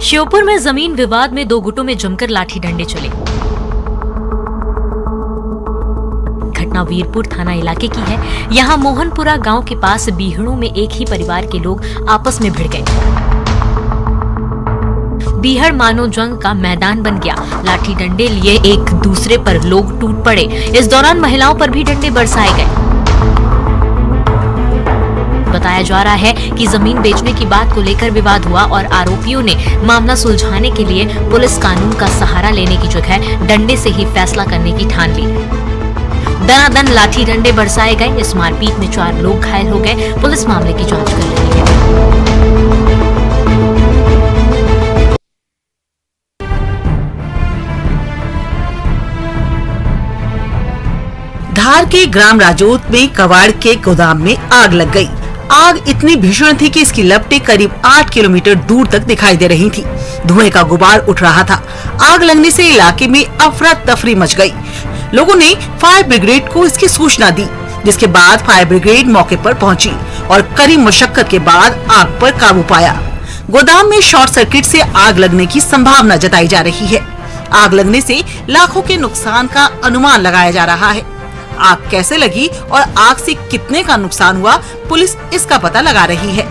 श्योपुर में जमीन विवाद में दो गुटों में जमकर लाठी डंडे चले। घटना वीरपुर थाना इलाके की है। यहाँ मोहनपुरा गांव के पास बीहड़ों में एक ही परिवार के लोग आपस में भिड़ गए। बीहड़ मानो जंग का मैदान बन गया। लाठी डंडे लिए एक दूसरे पर लोग टूट पड़े। इस दौरान महिलाओं पर भी डंडे बरसाए गए। बताया जा रहा है कि जमीन बेचने की बात को लेकर विवाद हुआ और आरोपियों ने मामला सुलझाने के लिए पुलिस कानून का सहारा लेने की जगह डंडे से ही फैसला करने की ठान ली। दनादन लाठी डंडे बरसाए गए। इस मारपीट में 4 लोग घायल हो गए। पुलिस मामले की जांच कर रही है। धार के ग्राम राजोत में कबाड़ के गोदाम में आग लग गई। आग इतनी भीषण थी कि इसकी लपटें करीब 8 किलोमीटर दूर तक दिखाई दे रही थी। धुएं का गुबार उठ रहा था। आग लगने से इलाके में अफरा तफरी मच गई। लोगों ने फायर ब्रिगेड को इसकी सूचना दी, जिसके बाद फायर ब्रिगेड मौके पर पहुंची और कड़ी मशक्कत के बाद आग पर काबू पाया। गोदाम में शॉर्ट सर्किट से आग लगने की संभावना जताई जा रही है। आग लगने से लाखों के नुकसान का अनुमान लगाया जा रहा है। आग कैसे लगी और आग से कितने का नुकसान हुआ, पुलिस इसका पता लगा रही है।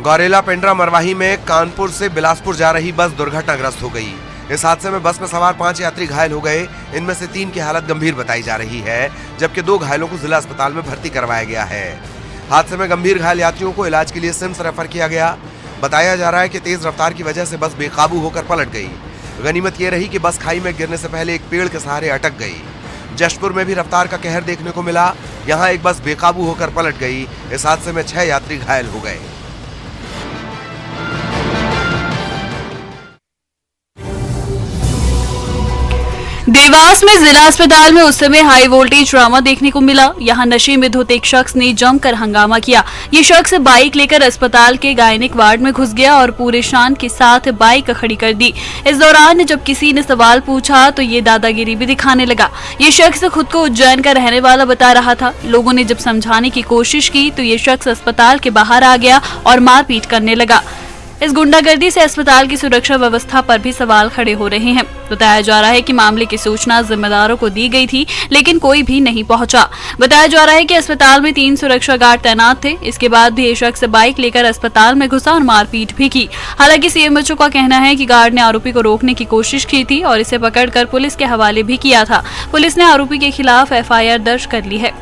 गौरेला पेंड्रा मरवाही में कानपुर से बिलासपुर जा रही बस दुर्घटनाग्रस्त हो गई। इस हादसे में बस में सवार 5 यात्री घायल हो गए। इनमें से 3 की हालत गंभीर बताई जा रही है, जबकि 2 घायलों को जिला अस्पताल में भर्ती करवाया गया है। हादसे में गंभीर घायल यात्रियों को इलाज के लिए सिम्स रेफर किया गया। बताया जा रहा है कि तेज रफ्तार की वजह से बस बेकाबू होकर पलट गई। गनीमत ये रही कि बस खाई में गिरने से पहले एक पेड़ के सहारे अटक गई। जशपुर में भी रफ्तार का कहर देखने को मिला। यहाँ एक बस बेकाबू होकर पलट गई। इस हादसे में 6 यात्री घायल हो गए। देवास में जिला अस्पताल में उस समय हाई वोल्टेज ड्रामा देखने को मिला। यहां नशे में धुत एक शख्स ने जमकर हंगामा किया। ये शख्स बाइक लेकर अस्पताल के गायनिक वार्ड में घुस गया और पूरे शान के साथ बाइक खड़ी कर दी। इस दौरान जब किसी ने सवाल पूछा तो ये दादागिरी भी दिखाने लगा। ये शख्स खुद को उज्जैन का रहने वाला बता रहा था। लोगों ने जब समझाने की कोशिश की तो ये शख्स अस्पताल के बाहर आ गया और मारपीट करने लगा। इस गुंडागर्दी से अस्पताल की सुरक्षा व्यवस्था पर भी सवाल खड़े हो रहे हैं। बताया जा रहा है कि मामले की सूचना जिम्मेदारों को दी गई थी, लेकिन कोई भी नहीं पहुंचा। बताया जा रहा है कि अस्पताल में 3 सुरक्षा गार्ड तैनात थे। इसके बाद भी ये शख्स बाइक लेकर अस्पताल में घुसा और मारपीट भी की। हालांकि सीएमएचओ का कहना है कि गार्ड ने आरोपी को रोकने की कोशिश की थी और इसे पकड़कर पुलिस के हवाले भी किया था। पुलिस ने आरोपी के खिलाफ FIR दर्ज कर ली है।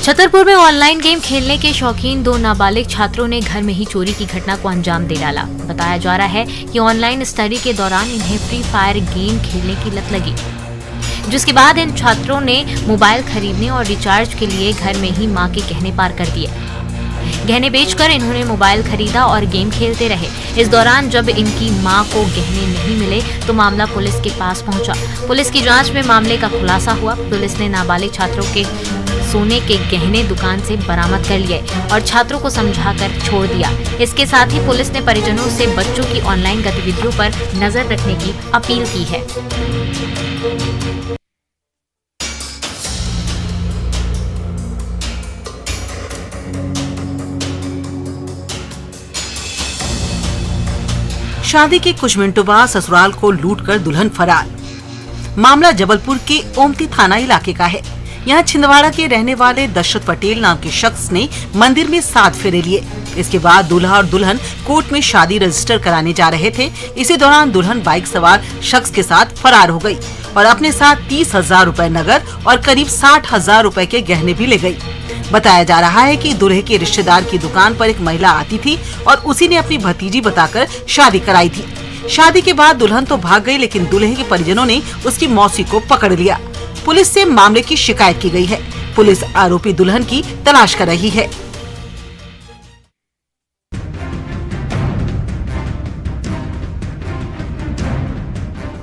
छतरपुर में ऑनलाइन गेम खेलने के शौकीन 2 नाबालिग छात्रों ने घर में ही चोरी की घटना को अंजाम दे डाला। बताया जा रहा है कि ऑनलाइन स्टडी के दौरान इन्हें फ्री फायर गेम खेलने की लत लगी, जिसके बाद इन छात्रों ने मोबाइल खरीदने और रिचार्ज के लिए घर में ही मां के गहने पार कर दिए। गहने बेचकर इन्होंने मोबाइल खरीदा और गेम खेलते रहे। इस दौरान जब इनकी मां को गहने नहीं मिले तो मामला पुलिस के पास पहुंचा। पुलिस की जांच में मामले का खुलासा हुआ। पुलिस ने नाबालिग छात्रों के सोने के गहने दुकान से बरामद कर लिए और छात्रों को समझाकर छोड़ दिया। इसके साथ ही पुलिस ने परिजनों से बच्चों की ऑनलाइन गतिविधियों पर नजर रखने की अपील की है। शादी के कुछ मिनटों बाद ससुराल को लूटकर दुल्हन फरार। मामला जबलपुर के ओमती थाना इलाके का है। यहाँ छिंदवाड़ा के रहने वाले दशरथ पटेल नाम के शख्स ने मंदिर में 7 फेरे लिए। इसके बाद दूल्हा और दुल्हन कोर्ट में शादी रजिस्टर कराने जा रहे थे। इसी दौरान दुल्हन बाइक सवार शख्स के साथ फरार हो गई और अपने साथ 30,000 रुपए नगद और करीब 60,000 रुपए के गहने भी ले गई। बताया जा रहा है कि दूल्हे के रिश्तेदार की दुकान पर एक महिला आती थी और उसी ने अपनी भतीजी बताकर शादी कराई थी। शादी के बाद दुल्हन तो भाग गई, लेकिन दूल्हे के परिजनों ने उसकी मौसी को पकड़ लिया। पुलिस से मामले की शिकायत की गई है। पुलिस आरोपी दुल्हन की तलाश कर रही है।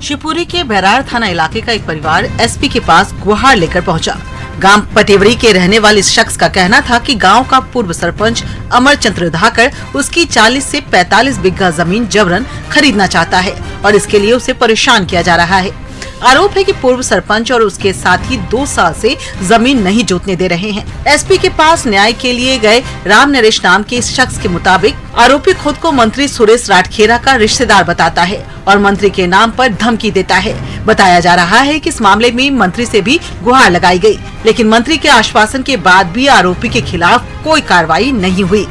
शिवपुरी के बैरार थाना इलाके का एक परिवार एसपी के पास गुहार लेकर पहुंचा। गांव पटेवरी के रहने वाले इस शख्स का कहना था कि गांव का पूर्व सरपंच अमरचंद्र धाकर उसकी 40 से 45 बीघा जमीन जबरन खरीदना चाहता है और इसके लिए उसे परेशान किया जा रहा है। आरोप है कि पूर्व सरपंच और उसके साथी 2 साल से जमीन नहीं जोतने दे रहे हैं। एसपी के पास न्याय के लिए गए राम नरेश नाम के इस शख्स के मुताबिक आरोपी खुद को मंत्री सुरेश राठखेरा का रिश्तेदार बताता है और मंत्री के नाम पर धमकी देता है। बताया जा रहा है कि इस मामले में मंत्री से भी गुहार लगाई गई, लेकिन मंत्री के आश्वासन के बाद भी आरोपी के खिलाफ कोई कार्रवाई नहीं हुई।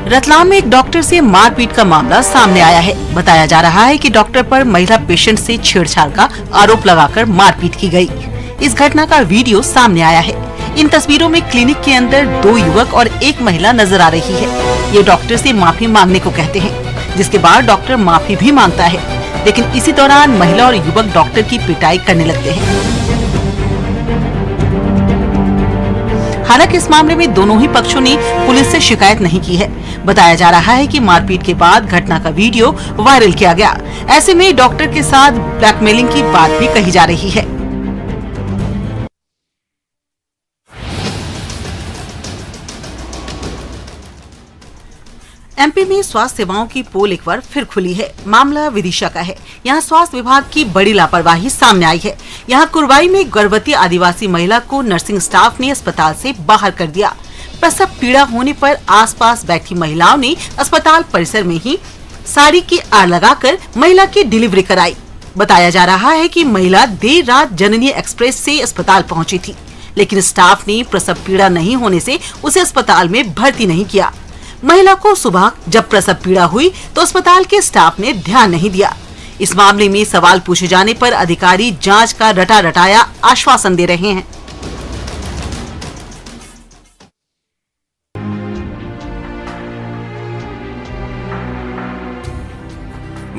रतलाम में एक डॉक्टर से मारपीट का मामला सामने आया है। बताया जा रहा है कि डॉक्टर पर महिला पेशेंट से छेड़छाड़ का आरोप लगाकर मारपीट की गई। इस घटना का वीडियो सामने आया है। इन तस्वीरों में क्लिनिक के अंदर 2 युवक और 1 महिला नजर आ रही है। ये डॉक्टर से माफी मांगने को कहते हैं, जिसके बाद डॉक्टर माफी भी मांगता है, लेकिन इसी दौरान महिला और युवक डॉक्टर की पिटाई करने लगते हैं। हालांकि इस मामले में दोनों ही पक्षों ने पुलिस से शिकायत नहीं की है। बताया जा रहा है कि मारपीट के बाद घटना का वीडियो वायरल किया गया। ऐसे में डॉक्टर के साथ ब्लैकमेलिंग की बात भी कही जा रही है। एमपी में स्वास्थ्य सेवाओं की पोल एक बार फिर खुली है। मामला विदिशा का है। यहाँ स्वास्थ्य विभाग की बड़ी लापरवाही सामने आई है। यहाँ कुरवाई में गर्भवती आदिवासी महिला को नर्सिंग स्टाफ ने अस्पताल से बाहर कर दिया। प्रसव पीड़ा होने पर आसपास बैठी महिलाओं ने अस्पताल परिसर में ही साड़ी की आड़ लगाकर महिला की डिलीवरी कराई। बताया जा रहा है कि महिला देर रात जननी एक्सप्रेस से अस्पताल पहुंची थी, लेकिन स्टाफ ने प्रसव पीड़ा नहीं होने से उसे अस्पताल में भर्ती नहीं किया। महिला को सुबह जब प्रसव पीड़ा हुई तो अस्पताल के स्टाफ ने ध्यान नहीं दिया। इस मामले में सवाल पूछे जाने पर अधिकारी जांच का रटा रटाया आश्वासन दे रहे हैं।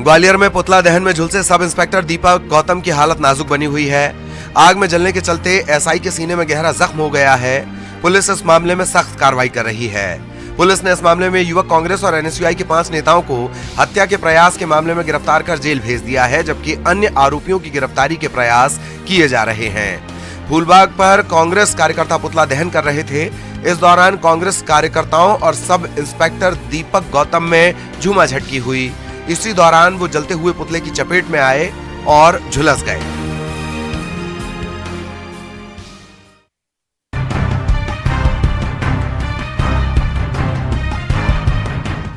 ग्वालियर में पुतला दहन में झुलसे सब इंस्पेक्टर दीपक गौतम की हालत नाजुक बनी हुई है। आग में जलने के चलते एसआई के सीने में गहरा जख्म हो गया है। पुलिस इस मामले में सख्त कार्रवाई कर रही है। पुलिस ने इस मामले में युवक कांग्रेस और एनएसयूआई के 5 नेताओं को हत्या के प्रयास के मामले में गिरफ्तार कर जेल भेज दिया है, जबकि अन्य आरोपियों की गिरफ्तारी के प्रयास किए जा रहे हैं। फूलबाग पर कांग्रेस कार्यकर्ता पुतला दहन कर रहे थे। इस दौरान कांग्रेस कार्यकर्ताओं और सब इंस्पेक्टर दीपक गौतम में झूमाझटकी हुई। इसी दौरान वो जलते हुए पुतले की चपेट में आए और झुलस गए।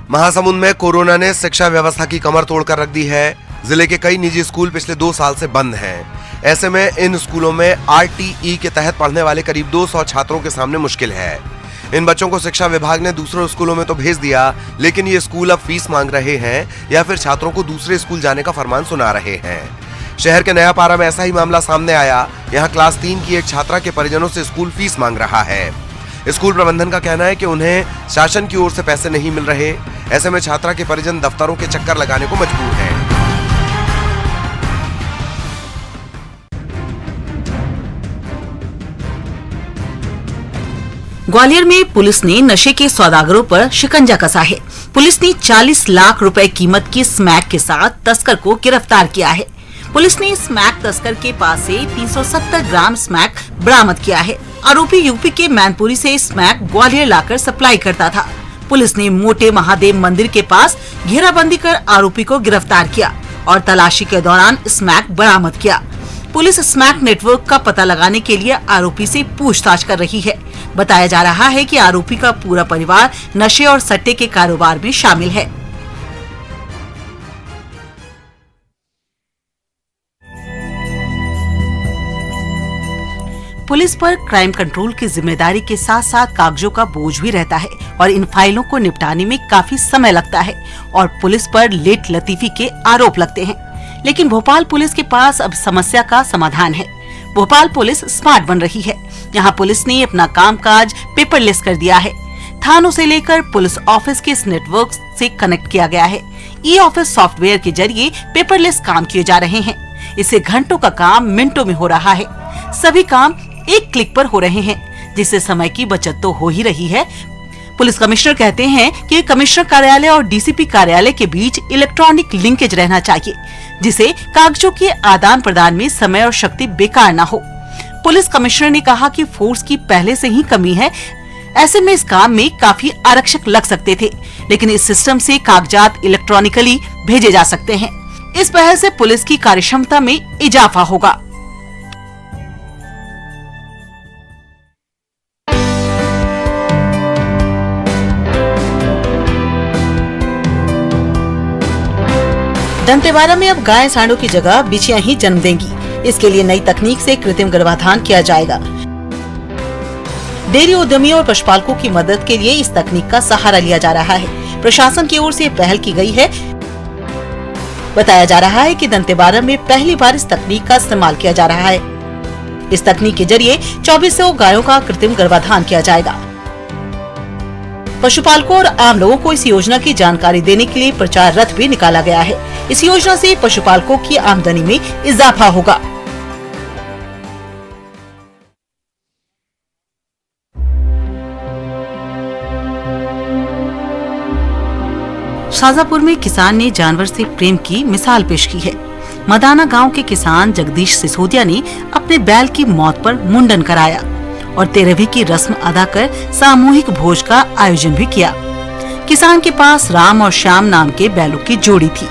महासमुंद में कोरोना ने शिक्षा व्यवस्था की कमर तोड़कर रख दी है। जिले के कई निजी स्कूल पिछले 2 साल से बंद हैं। ऐसे में इन स्कूलों में आरटीई के तहत पढ़ने वाले करीब 200 छात्रों के सामने मुश्किल है। इन बच्चों को शिक्षा विभाग ने दूसरे स्कूलों में तो भेज दिया, लेकिन ये स्कूल अब फीस मांग रहे हैं या फिर छात्रों को दूसरे स्कूल जाने का फरमान सुना रहे हैं। शहर के नयापारा में ऐसा ही मामला सामने आया। यहाँ क्लास 3 की एक छात्रा के परिजनों से स्कूल फीस मांग रहा है। स्कूल प्रबंधन का कहना है कि उन्हें शासन की ओर से पैसे नहीं मिल रहे। ऐसे में छात्रा के परिजन दफ्तरों के चक्कर लगाने को मजबूर हैं। ग्वालियर में पुलिस ने नशे के सौदागरों पर शिकंजा कसा है। पुलिस ने 40 लाख रुपए कीमत की स्मैक के साथ तस्कर को गिरफ्तार किया है। पुलिस ने स्मैक तस्कर के पास से 370 ग्राम स्मैक बरामद किया है। आरोपी यूपी के मैनपुरी से स्मैक ग्वालियर लाकर सप्लाई करता था। पुलिस ने मोटे महादेव मंदिर के पास घेराबंदी कर आरोपी को गिरफ्तार किया और तलाशी के दौरान स्मैक बरामद किया। पुलिस स्मैक नेटवर्क का पता लगाने के लिए आरोपी से पूछताछ कर रही है। बताया जा रहा है कि आरोपी का पूरा परिवार नशे और सट्टे के कारोबार में शामिल है। पुलिस पर क्राइम कंट्रोल की जिम्मेदारी के साथ साथ कागजों का बोझ भी रहता है और इन फाइलों को निपटाने में काफी समय लगता है और पुलिस पर लेट लतीफी के आरोप लगते हैं। लेकिन भोपाल पुलिस के पास अब समस्या का समाधान है। भोपाल पुलिस स्मार्ट बन रही है। यहाँ पुलिस ने अपना कामकाज पेपरलेस कर दिया है। थानों से लेकर पुलिस ऑफिस के इस नेटवर्क से कनेक्ट किया गया है। ई ऑफिस सॉफ्टवेयर के जरिए पेपरलेस काम किए जा रहे हैं। इससे घंटों का काम मिनटों में हो रहा है। सभी काम एक क्लिक पर हो रहे हैं, जिससे समय की बचत तो हो ही रही है, पुलिस कमिश्नर कहते हैं कि कमिश्नर कार्यालय और डीसीपी कार्यालय के बीच इलेक्ट्रॉनिक लिंकेज रहना चाहिए, जिसे कागजों के आदान प्रदान में समय और शक्ति बेकार न हो। पुलिस कमिश्नर ने कहा कि फोर्स की पहले से ही कमी है, ऐसे में इस काम में काफी आरक्षक लग सकते थे, लेकिन इस सिस्टम से कागजात इलेक्ट्रॉनिकली भेजे जा सकते हैं। इस पहल से पुलिस की कार्यक्षमता में इजाफा होगा। दंतेवाड़ा में अब गाय सांडों की जगह बिछियां ही जन्म देंगी। इसके लिए नई तकनीक से कृत्रिम गर्भाधान किया जाएगा। डेयरी उद्यमियों और पशुपालकों की मदद के लिए इस तकनीक का सहारा लिया जा रहा है। प्रशासन की ओर से पहल की गई है। बताया जा रहा है कि दंतेवाड़ा में पहली बार इस तकनीक का इस्तेमाल किया जा रहा है। इस तकनीक के जरिए 2400 गायों का कृत्रिम गर्भाधान किया जाएगा। पशुपालकों और आम लोगों को इस योजना की जानकारी देने के लिए प्रचार रथ भी निकाला गया है। इस योजना से पशुपालकों की आमदनी में इजाफा होगा। शाजापुर में किसान ने जानवर से प्रेम की मिसाल पेश की है। मदाना गांव के किसान जगदीश सिसोदिया ने अपने बैल की मौत पर मुंडन कराया और 13वीं की रस्म अदा कर सामूहिक भोज का आयोजन भी किया। किसान के पास राम और श्याम नाम के बैलों की जोड़ी थी।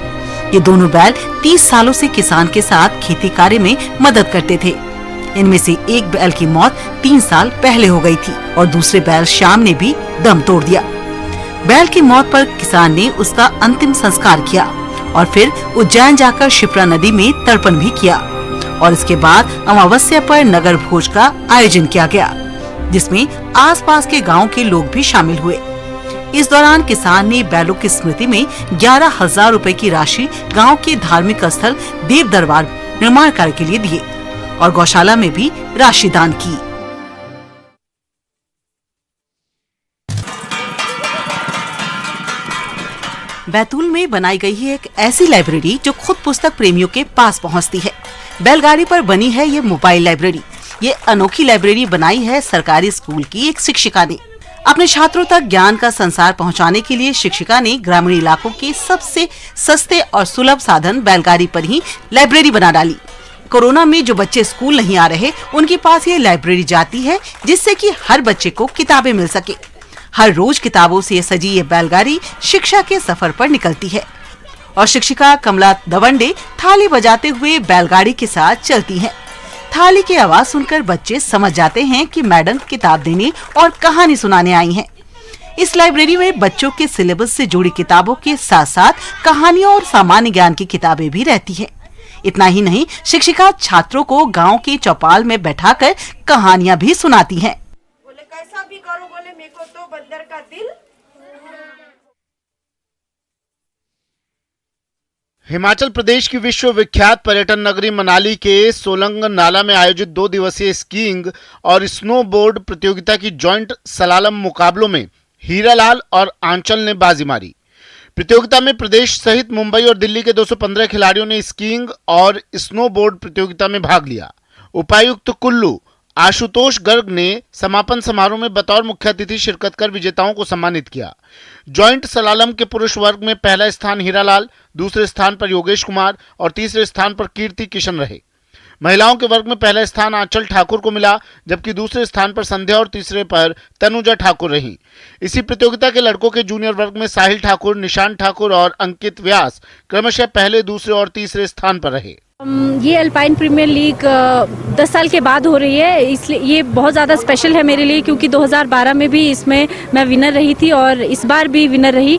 ये दोनों बैल 30 सालों से किसान के साथ खेती कार्य में मदद करते थे। इनमें से एक बैल की मौत 3 साल पहले हो गई थी और दूसरे बैल श्याम ने भी दम तोड़ दिया। बैल की मौत पर किसान ने उसका अंतिम संस्कार किया और फिर उज्जैन जाकर शिप्रा नदी में तर्पण भी किया और इसके बाद अमावस्या पर नगर भोज का आयोजन किया गया, जिसमें आसपास के गांव के लोग भी शामिल हुए। इस दौरान किसान ने बैलों की स्मृति में 11,000 रुपए की राशि गांव के धार्मिक स्थल देव दरबार निर्माण कार्य के लिए दिए और गौशाला में भी राशि दान की। बैतूल में बनाई गई है एक ऐसी लाइब्रेरी जो खुद पुस्तक प्रेमियों के पास पहुंचती है। बैलगाड़ी पर बनी है ये मोबाइल लाइब्रेरी। ये अनोखी लाइब्रेरी बनाई है सरकारी स्कूल की एक शिक्षिका ने। अपने छात्रों तक ज्ञान का संसार पहुंचाने के लिए शिक्षिका ने ग्रामीण इलाकों के सबसे सस्ते और सुलभ साधन बैलगाड़ी पर ही लाइब्रेरी बना डाली। कोरोना में जो बच्चे स्कूल नहीं आ रहे, उनके पास ये लाइब्रेरी जाती है, जिससे कि हर बच्चे को किताबें मिल सके। हर रोज किताबों से सजी ये बैलगाड़ी शिक्षा के सफर पर निकलती है और शिक्षिका कमला दवंडे थाली बजाते हुए बैलगाड़ी के साथ चलती हैं। थाली की आवाज सुनकर बच्चे समझ जाते हैं कि मैडम किताब देने और कहानी सुनाने आई हैं। इस लाइब्रेरी में बच्चों के सिलेबस से जुड़ी किताबों के साथ साथ कहानियों और सामान्य ज्ञान की किताबें भी रहती हैं। इतना ही नहीं, शिक्षिका छात्रों को गांव के चौपाल में बैठाकर कहानियां भी सुनाती हैं। बोले कैसा भी करो, बोले मेरे को तो बंदर का दिल। हिमाचल प्रदेश की विश्वविख्यात पर्यटन नगरी मनाली के सोलंग नाला में आयोजित 2 दिवसीय स्कीइंग और स्नोबोर्ड प्रतियोगिता की जॉइंट सलालम मुकाबलों में हीरालाल और आंचल ने बाजी मारी। प्रतियोगिता में प्रदेश सहित मुंबई और दिल्ली के 215 खिलाड़ियों ने स्कीइंग और स्नोबोर्ड प्रतियोगिता में भाग लिया। उपायुक्त कुल्लू आशुतोष गर्ग ने समापन समारोह में बतौर मुख्य अतिथि शिरकत कर विजेताओं को सम्मानित किया। जॉइंट सलालम के पुरुष वर्ग में पहला स्थान हीरालाल, दूसरे स्थान पर योगेश कुमार और तीसरे स्थान पर कीर्ति किशन रहे। महिलाओं के वर्ग में पहला स्थान आंचल ठाकुर को मिला, जबकि दूसरे स्थान पर संध्या और तीसरे पर तनुजा ठाकुर रहीं। इसी प्रतियोगिता के लड़कों के जूनियर वर्ग में साहिल ठाकुर, निशांत ठाकुर और अंकित व्यास क्रमशः पहले, दूसरे और तीसरे स्थान पर रहे। ये अल्पाइन प्रीमियर लीग 10 साल के बाद हो रही है, इसलिए ये बहुत ज़्यादा स्पेशल है मेरे लिए, क्योंकि 2012 में भी इसमें मैं विनर रही थी और इस बार भी विनर रही।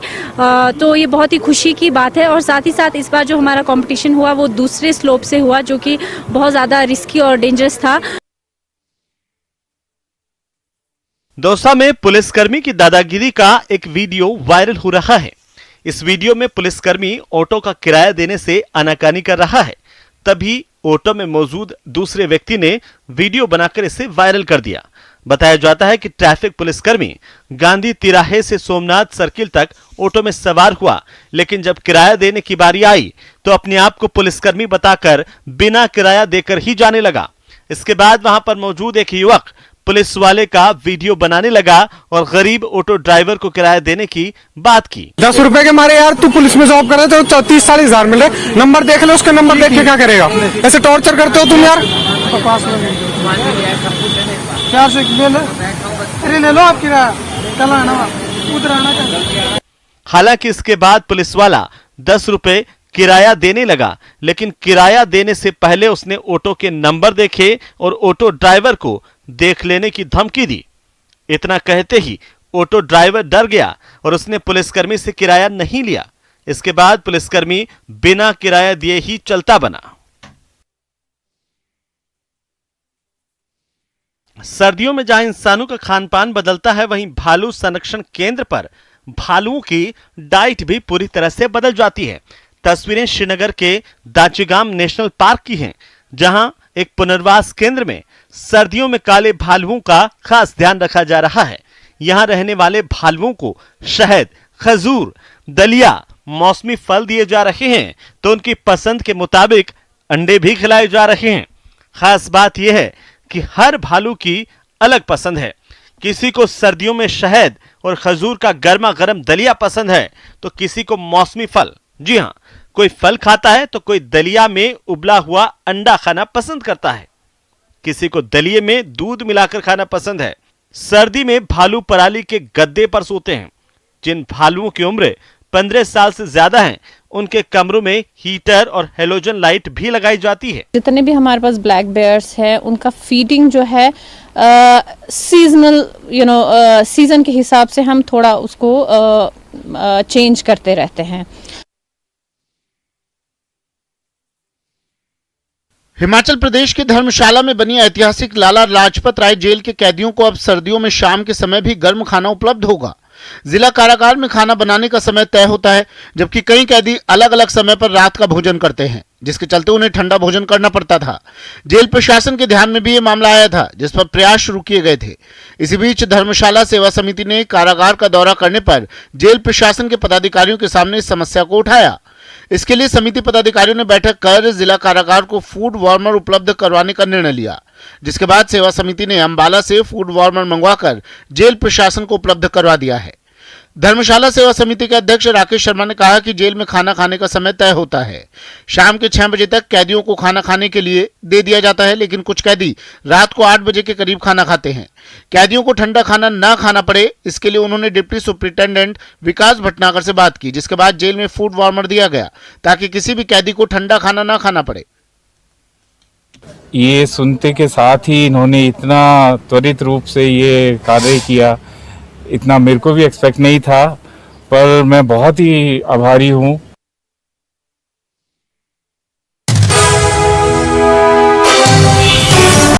तो ये बहुत ही खुशी की बात है और साथ ही साथ इस बार जो हमारा कंपटीशन हुआ वो दूसरे स्लोप से हुआ, जो कि बहुत ज़्यादा रिस्की और डेंजरस था। दौसा में पुलिसकर्मी की दादागिरी का एक वीडियो वायरल हो रहा है। इस वीडियो में पुलिसकर्मी ऑटो का किराया देने से आनाकानी कर रहा है। तभी ऑटो में मौजूद दूसरे व्यक्ति ने वीडियो बनाकर इसे वायरल कर दिया। बताया जाता है कि ट्रैफिक पुलिसकर्मी गांधी तिराहे से सोमनाथ सर्किल तक ऑटो में सवार हुआ, लेकिन जब किराया देने की बारी आई तो अपने आप को पुलिसकर्मी बताकर बिना किराया देकर ही जाने लगा। इसके बाद वहां पर मौजूद एक युवक पुलिस वाले का वीडियो बनाने लगा और गरीब ऑटो ड्राइवर को किराया देने की बात की। 10 रुपए के मारे यार तू पुलिस में जॉब कर रहे तो 30-40 हजार मिल रहे, नंबर देख ले, उसका नंबर देख के क्या करेगा? ऐसे टॉर्चर करते हो तुम यार। प्यार से ले लो आप किराया, चला आना उधर आना। हालांकि इसके बाद पुलिस वाला 10 रुपए किराया देने लगा, लेकिन किराया देने से पहले उसने ऑटो के नंबर देखे और ऑटो ड्राइवर को देख लेने की धमकी दी। इतना कहते ही ऑटो ड्राइवर डर गया और उसने पुलिसकर्मी से किराया नहीं लिया। इसके बाद पुलिसकर्मी बिना किराया दिए ही चलता बना। सर्दियों में जहां इंसानों का खान पान बदलता है, वहीं भालू संरक्षण केंद्र पर भालुओं की डाइट भी पूरी तरह से बदल जाती है। तस्वीरें श्रीनगर के दाचीगाम नेशनल पार्क की हैं, जहां एक पुनर्वास केंद्र में सर्दियों में काले भालुओं का खास ध्यान रखा जा रहा है। यहां रहने वाले भालुओं को शहद, खजूर, दलिया, मौसमी फल दिए जा रहे हैं, तो उनकी पसंद के मुताबिक अंडे भी खिलाए जा रहे हैं। खास बात यह है कि हर भालू की अलग पसंद है। किसी को सर्दियों में शहद और खजूर का गर्मा गर्म दलिया पसंद है, तो किसी को मौसमी फल। जी हाँ, कोई फल खाता है तो कोई दलिया में उबला हुआ अंडा खाना पसंद करता है। किसी को दलिये में दूध मिलाकर खाना पसंद है। सर्दी में भालू पराली के गद्दे पर सोते हैं। जिन भालुओं की उम्र 15 साल से ज्यादा है, उनके कमरों में हीटर और हेलोजन लाइट भी लगाई जाती है। जितने भी हमारे पास ब्लैक बेयर्स है, उनका फीडिंग जो है सीजनल सीजन के हिसाब से हम थोड़ा उसको चेंज करते रहते हैं। हिमाचल प्रदेश के धर्मशाला में बनी ऐतिहासिक लाला लाजपत राय जेल के कैदियों को अब सर्दियों में शाम के समय भी गर्म खाना उपलब्ध होगा। जिला कारागार में खाना बनाने का समय तय होता है, जबकि कई कैदी अलग अलग समय पर रात का भोजन करते हैं, जिसके चलते उन्हें ठंडा भोजन करना पड़ता था। जेल प्रशासन के ध्यान में भी ये मामला आया था, जिस पर प्रयास शुरू किए गए थे। इसी बीच धर्मशाला सेवा समिति ने कारागार का दौरा करने पर जेल प्रशासन के पदाधिकारियों के सामने इस समस्या को उठाया। इसके लिए समिति पदाधिकारियों ने बैठक कर जिला कारागार को फूड वार्मर उपलब्ध करवाने का निर्णय लिया, जिसके बाद सेवा समिति ने अंबाला से फूड वार्मर मंगवाकर जेल प्रशासन को उपलब्ध करवा दिया है। धर्मशाला सेवा समिति के अध्यक्ष राकेश शर्मा ने कहा कि जेल में खाना खाने का समय तय होता है। शाम के 6 बजे तक कैदियों को खाना खाने के लिए दे दिया जाता है, लेकिन कुछ कैदी रात को 8 बजे के करीब खाना खाते हैं। कैदियों को ठंडा खाना ना खाना पड़े, इसके लिए उन्होंने डिप्टी सुपरिटेंडेंट विकास भटनागर से बात की, जिसके बाद जेल में फूड वार्मर दिया गया ताकि किसी भी कैदी को ठंडा खाना ना खाना पड़े। ये सुनते के साथ ही इन्होंने इतना त्वरित रूप से ये कार्य किया, इतना मेरे को भी एक्सपेक्ट नहीं था, पर मैं बहुत ही आभारी हूँ